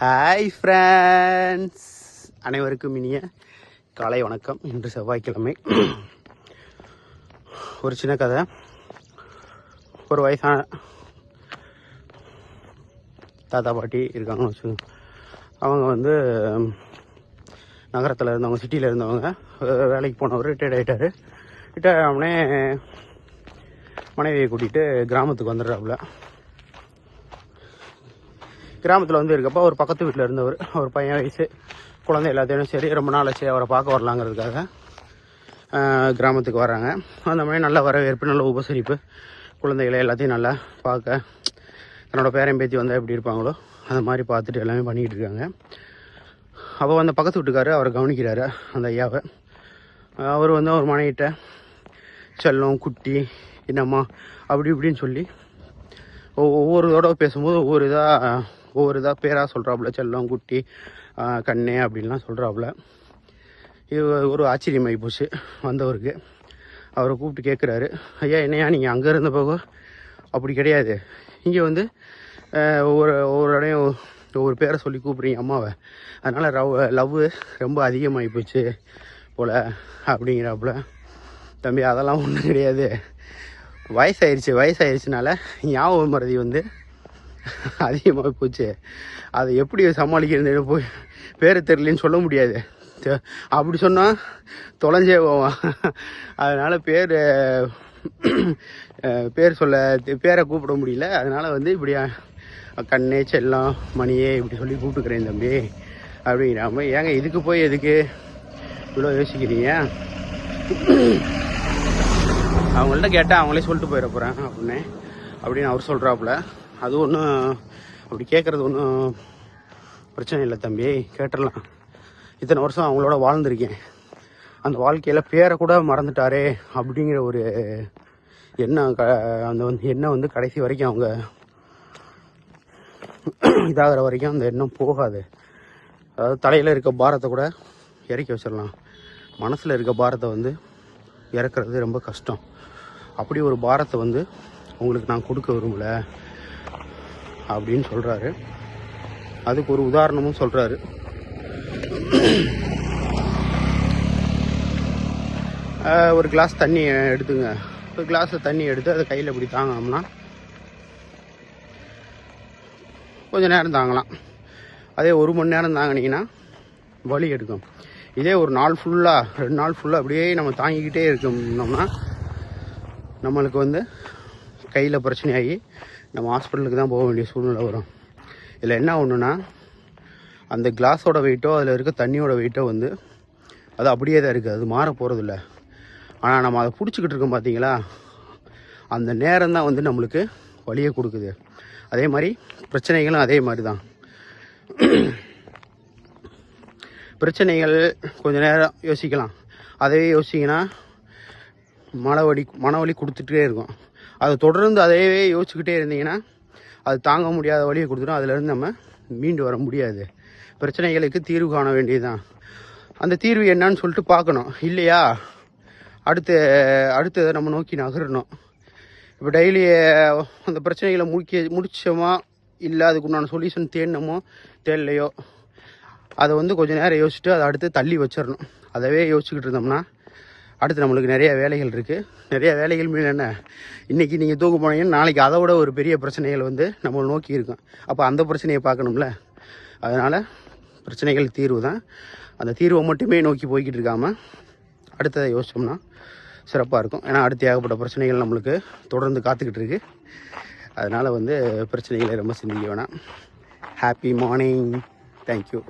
Hi friends, அனைவருக்கும் இனிய காலை வணக்கம். இன்று செவ்வாய்க்கிழமை. ஒரு சின்ன கதை. ஒரு வயசான தாத்தா பாட்டி இருக்காங்கன்னு வச்சு, அவங்க வந்து நகரத்தில் இருந்தவங்க, சிட்டியில் இருந்தவங்க. வேலைக்கு போனவர் ரிட்டையர்ட் ஆகிட்டார். ரிட்டையர்ட் ஆனே மனைவியை கூட்டிகிட்டு கிராமத்துக்கு வந்துடுறாப்புல. கிராமத்தில் வந்து இருக்கப்போ ஒரு பக்கத்து வீட்டில் இருந்தவர், ஒரு பையன் வயசு குழந்தை எல்லாத்தையும் சரி ரொம்ப நாள் ஆச்சு அவரை பார்க்க வரலாங்கிறதுக்காக கிராமத்துக்கு வராங்க. அந்த மாதிரி நல்ல வரவேற்பு, நல்ல உபசரிப்பு, குழந்தைகளை எல்லாத்தையும் நல்லா பார்க்க, தன்னோட பேரன் பேத்தி வந்தால் எப்படி இருப்பாங்களோ அந்த மாதிரி பார்த்துட்டு எல்லாமே பண்ணிக்கிட்டு இருக்காங்க. அப்போ வந்து பக்கத்து வீட்டுக்காரர் அவரை கவனிக்கிறாரு, அந்த ஐயாவை. அவர் வந்து அவர் மனைவிட்ட செல்லம், குட்டி, என்னம்மா அப்படி இப்படின்னு சொல்லி ஒவ்வொரு தடவை பேசும்போது ஒவ்வொரு இதாக பேராக சொல்கிறாப்புல. செல்லம், குட்டி, கண்ணே அப்படின்லாம் சொல்கிறாப்புல. இது ஒரு ஆச்சரியமாகி போச்சு வந்தவருக்கு. அவரை கூப்பிட்டு கேட்குறாரு, ஐயா என்னையா நீங்கள் அங்கே இருந்த போக அப்படி கிடையாது, இங்கே வந்து ஒவ்வொரு இடையும் ஒவ்வொரு பேரை சொல்லி கூப்பிட்றீங்க அம்மாவை, அதனால் லவ் ரொம்ப அதிகமாகி போச்சு போல் அப்படிங்கிறாப்புல. தம்பி அதெல்லாம் ஒன்றும் கிடையாது, வயசாயிருச்சுனால ஞாபகம் மறதி வந்து அதிகமாக போச்சு. அதை எப்படி சமாளிக்கிறது, போய் பேர் தெரியலன்னு சொல்ல முடியாது, அப்படி சொன்னால் தொலைஞ்சே போவான். அதனால் பேரை கூப்பிட முடியல. அதனால் வந்து இப்படி கண்ணே, செல்லம், மணியே இப்படி சொல்லி கூப்பிட்டுக்கிறேன் தம்பி அப்படிங்கிறாம. ஏங்க இதுக்கு போய் எதுக்கு இவ்வளோ யோசிக்கிறீங்க? அவங்கள்ட்ட கேட்டால் அவங்களே சொல்லிட்டு போயிட போகிறேன் அப்படின்னு அவர் சொல்கிறாப்புல. அது ஒன்றும் அப்படி கேட்குறது ஒன்றும் பிரச்சனை இல்லை தம்பி, கேட்டுடலாம். இத்தனை வருஷம் அவங்களோட வாழ்ந்திருக்கேன், அந்த வாழ்க்கையில் பேரை கூட மறந்துட்டாரே அப்படிங்கிற ஒரு எண்ணம், அந்த எண்ணம் வந்து கடைசி வரைக்கும் அவங்க இதாகிற வரைக்கும் அந்த எண்ணம் போகாது. அதாவது தலையில் இருக்க பாரத்தை கூட இறக்கி வச்சிடலாம், மனசில் இருக்க பாரத்தை வந்து இறக்குறது ரொம்ப கஷ்டம். அப்படி ஒரு பாரத்தை வந்து உங்களுக்கு நான் கொடுக்க விரும்பல அப்படின்னு சொல்கிறாரு. அதுக்கு ஒரு உதாரணமும் சொல்கிறாரு. ஒரு கிளாஸ் தண்ணி எடுத்துங்க. ஒரு கிளாஸ் தண்ணி எடுத்து அதை கையில் இப்படி தாங்கினோம்னா கொஞ்சம் நேரம் தாங்கலாம். அதே 1 மணி நேரம் தாங்கினீங்கன்னா வலி எடுக்கும். இதே ஒரு நாள் ஃபுல்லாக 2 நாள் ஃபுல்லாக அப்படியே நம்ம தாங்கிக்கிட்டே இருக்கோம்னோம்னா நம்மளுக்கு வந்து கையில் பிரச்சனையாகி நம்ம ஹாஸ்பிட்டலுக்கு தான் போக வேண்டிய சூழ்நிலை வரும். இதில் என்ன ஒன்றுனா, அந்த கிளாஸோட வெயிட்டோ அதில் இருக்க தண்ணியோட வெயிட்டோ வந்து அது அப்படியே தான் இருக்குது, அது மாற போகிறதில்ல. ஆனால் நம்ம அதை பிடிச்சிக்கிட்டு இருக்கோம் பார்த்தீங்களா, அந்த நேரம் தான் வந்து நம்மளுக்கு வலியை கொடுக்குது. அதே மாதிரி பிரச்சனைகளும் அதே மாதிரி தான். பிரச்சனைகள் கொஞ்சம் நேரம் யோசிக்கலாம், அதே யோசிங்கன்னா மனவலி கொடுத்துட்டே இருக்கும். அதை தொடர்ந்து அதையே யோசிச்சுக்கிட்டே இருந்தீங்கன்னா அது தாங்க முடியாத வழியை கொடுத்துடும். அதிலேருந்து நம்ம மீண்டு வர முடியாது. பிரச்சனைகளுக்கு தீர்வு காண வேண்டியதுதான். அந்த தீர்வு என்னன்னு சொல்லிட்டு பார்க்கணும் இல்லையா, அடுத்ததை நம்ம நோக்கி நகரணும். இப்போ டெய்லி அந்த பிரச்சனைகளை முடிச்சோமா இல்லை அதுக்கு உண்டான சொல்யூஷன் தேடலையோ அதை வந்து கொஞ்சம் நேரம் யோசிச்சுட்டு அதை அடுத்து தள்ளி வச்சிடணும். அதவே யோசிச்சுக்கிட்டு இருந்தோம்னா அடுத்து நம்மளுக்கு நிறைய வேலைகள் இருக்குது. நிறைய வேலைகள் மீது என்ன, இன்றைக்கி நீங்கள் தூக்க போனீங்கன்னா நாளைக்கு அதை விட ஒரு பெரிய பிரச்சனைகள் வந்து நம்மளை நோக்கி இருக்கும். அப்போ அந்த பிரச்சனையை பார்க்கணும்ல. அதனால் பிரச்சனைகள் தீர்வு தான். அந்த தீர்வை மட்டுமே நோக்கி போய்கிட்டு இருக்காமல் அடுத்ததை யோசிச்சோம்னா சிறப்பாக இருக்கும். ஏன்னா அடுத்து ஏகப்பட்ட பிரச்சனைகள் நம்மளுக்கு தொடர்ந்து காத்துக்கிட்டு இருக்குது. அதனால் வந்து பிரச்சனைகளை ரொம்ப சிந்திக்க வேணாம். Happy morning. தேங்க்யூ.